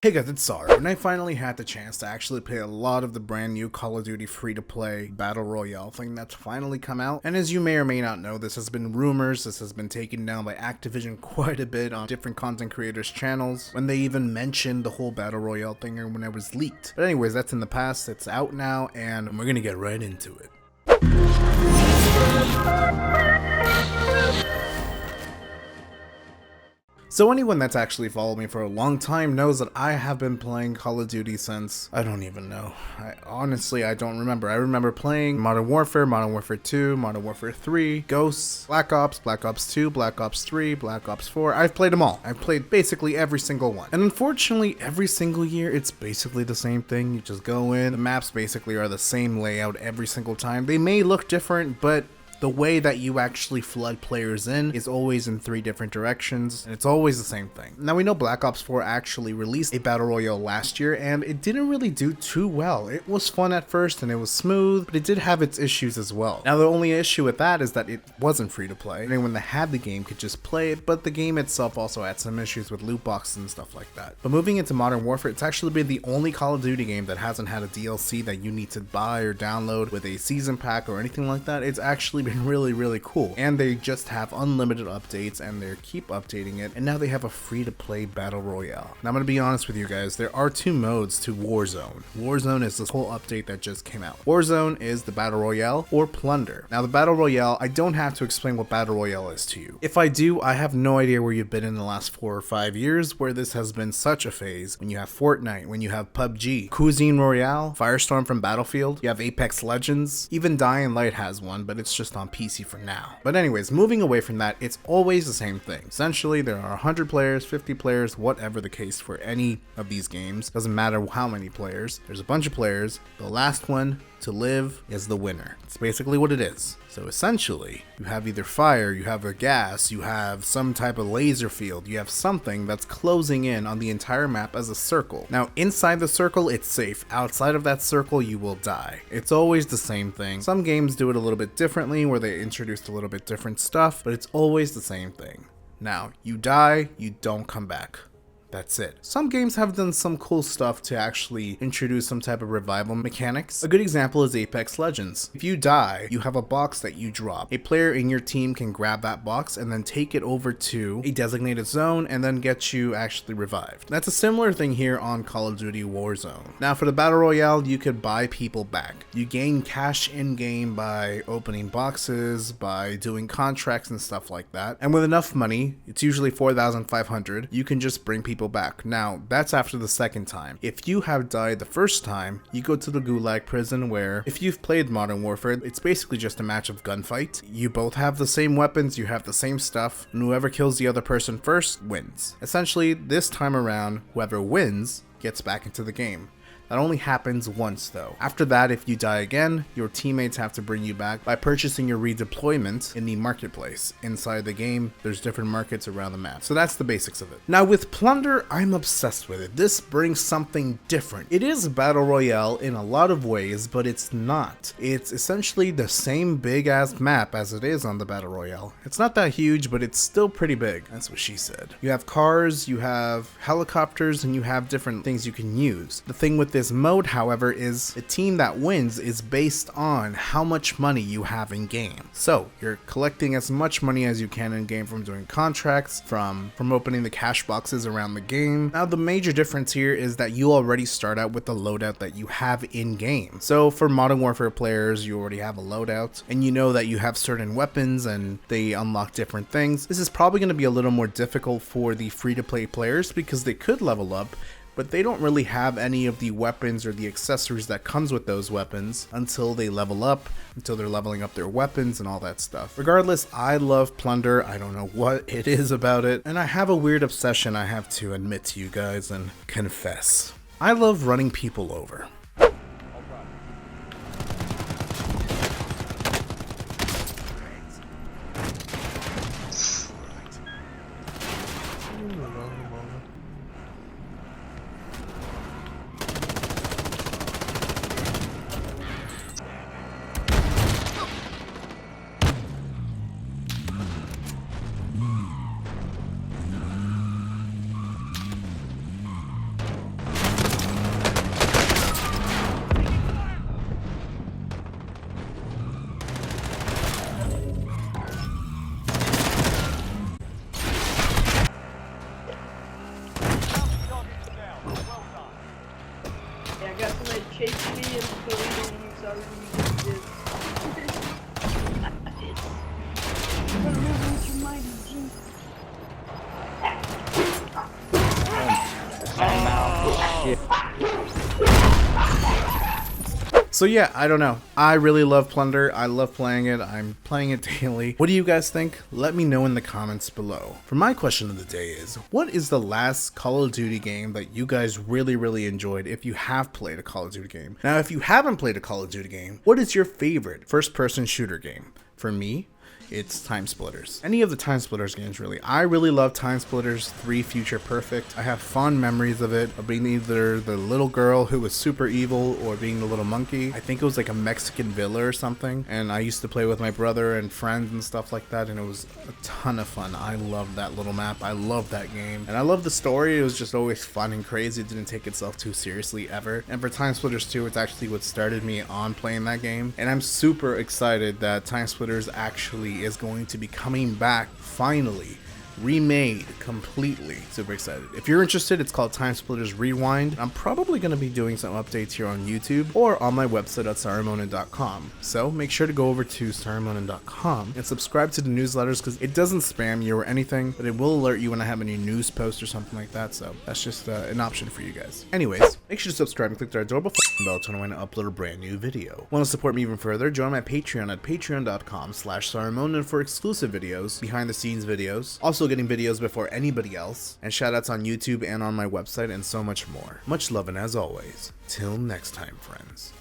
Hey guys, it's Sar, and I finally had the chance to actually play a lot of the brand new Call of Duty free-to-play Battle Royale thing that's finally come out. And as you may or may not know, this has been rumors, this has been taken down by Activision quite a bit on different content creators' channels, when they even mentioned the whole Battle Royale thing when it was leaked. But anyways, that's in the past, it's out now, and we're gonna get right into it. So anyone that's actually followed me for a long time knows that I have been playing Call of Duty since, I don't even know. Honestly, I don't remember. I remember playing Modern Warfare, Modern Warfare 2, Modern Warfare 3, Ghosts, Black Ops, Black Ops 2, Black Ops 3, Black Ops 4. I've played them all. I've played basically every single one. And unfortunately, every single year, it's basically the same thing. You just go in, the maps basically are the same layout every single time. They may look different, but the way that you actually flood players in is always in 3 different directions, and it's always the same thing. Now we know Black Ops 4 actually released a Battle Royale last year, and it didn't really do too well. It was fun at first, and it was smooth, but it did have its issues as well. Now the only issue with that is that it wasn't free to play. Anyone that had the game could just play it, but the game itself also had some issues with loot boxes and stuff like that. But moving into Modern Warfare, it's actually been the only Call of Duty game that hasn't had a DLC that you need to buy or download with a season pack or anything like that. It's actually been really cool, and they just have unlimited updates, and they keep updating it, and now they have a free-to-play Battle Royale. Now I'm gonna be honest with you guys, there are 2 modes to Warzone. Warzone is this whole update that just came out. Warzone is the Battle Royale or Plunder. Now the Battle Royale, I don't have to explain what Battle Royale is to you. If I do, I have no idea where you've been in the last 4 or 5 years where this has been such a phase. When you have Fortnite, when you have PUBG, Cuisine Royale, Firestorm from Battlefield, you have Apex Legends, even Dying Light has one, but it's just on PC for now. But anyways, moving away from that, it's always the same thing. Essentially, there are 100 players, 50 players, whatever the case for any of these games. Doesn't matter how many players. There's a bunch of players. The last one to live is the winner. It's basically what it is. So essentially, you have either fire, you have a gas, you have some type of laser field, you have something that's closing in on the entire map as a circle. Now, inside the circle, it's safe. Outside of that circle, you will die. It's always the same thing. Some games do it a little bit differently, where they introduced a little bit different stuff, but it's always the same thing. Now, you die, you don't come back. That's it. Some games have done some cool stuff to actually introduce some type of revival mechanics. A good example is Apex Legends. If you die, you have a box that you drop. A player in your team can grab that box and then take it over to a designated zone and then get you actually revived. That's a similar thing here on Call of Duty Warzone. Now for the Battle Royale, you could buy people back. You gain cash in-game by opening boxes, by doing contracts and stuff like that. And with enough money, it's usually 4,500, you can just bring people back. Now, that's after the second time. If you have died the first time, you go to the Gulag prison, where if you've played Modern Warfare, it's basically just a match of gunfight. You both have the same weapons, you have the same stuff, and whoever kills the other person first wins. Essentially, this time around, whoever wins gets back into the game. That only happens once though. After that, if you die again, your teammates have to bring you back by purchasing your redeployment in the marketplace. Inside the game, there's different markets around the map. So that's the basics of it. Now with Plunder, I'm obsessed with it. This brings something different. It is a Battle Royale in a lot of ways, but it's not. It's essentially the same big ass map as it is on the Battle Royale. It's not that huge, but it's still pretty big. That's what she said. You have cars, you have helicopters, and you have different things you can use. The thing with this mode, however, is the team that wins is based on how much money you have in game. So you're collecting as much money as you can in game from doing contracts, from opening the cash boxes around the game. Now the major difference here is that you already start out with the loadout that you have in game. So for Modern Warfare players, you already have a loadout, and you know that you have certain weapons and they unlock different things. This is probably going to be a little more difficult for the free-to-play players because they could level up, but they don't really have any of the weapons or the accessories that comes with those weapons until they level up, until they're leveling up their weapons and all that stuff. Regardless, I love Plunder. I don't know what it is about it, and I have a weird obsession I have to admit to you guys and confess. I love running people over. HP and deleting you so you did. So yeah, I don't know. I really love Plunder. I love playing it. I'm playing it daily. What do you guys think? Let me know in the comments below. For my question of the day is, what is the last Call of Duty game that you guys really enjoyed if you have played a Call of Duty game? Now, if you haven't played a Call of Duty game, what is your favorite first-person shooter game? For me, it's Time Splitters. Any of the Time Splitters games, really. I really love Time Splitters 3 Future Perfect. I have fond memories of it, of being either the little girl who was super evil or being the little monkey. I think it was like a Mexican villa or something, and I used to play with my brother and friends and stuff like that, and it was a ton of fun. I loved that little map. I loved that game, and I loved the story. It was just always fun and crazy. It didn't take itself too seriously ever. And for Time Splitters 2, it's actually what started me on playing that game, and I'm super excited that Time Splitters actually is going to be coming back finally, remade completely. Super excited. If you're interested, it's called Time Splitters Rewind. I'm probably going to be doing some updates here on YouTube or on my website at sarumonin.com. So make sure to go over to sarumonin.com and subscribe to the newsletters, because it doesn't spam you or anything, but it will alert you when I have a new news post or something like that. So that's just an option for you guys. Anyways, make sure to subscribe and click that adorable bell to know when I upload a brand new video. Want to support me even further? Join my Patreon at patreon.com/sarumonin for exclusive videos, behind the scenes videos, also getting videos before anybody else, and shoutouts on YouTube and on my website, and so much more. Much love, and as always, till next time, friends.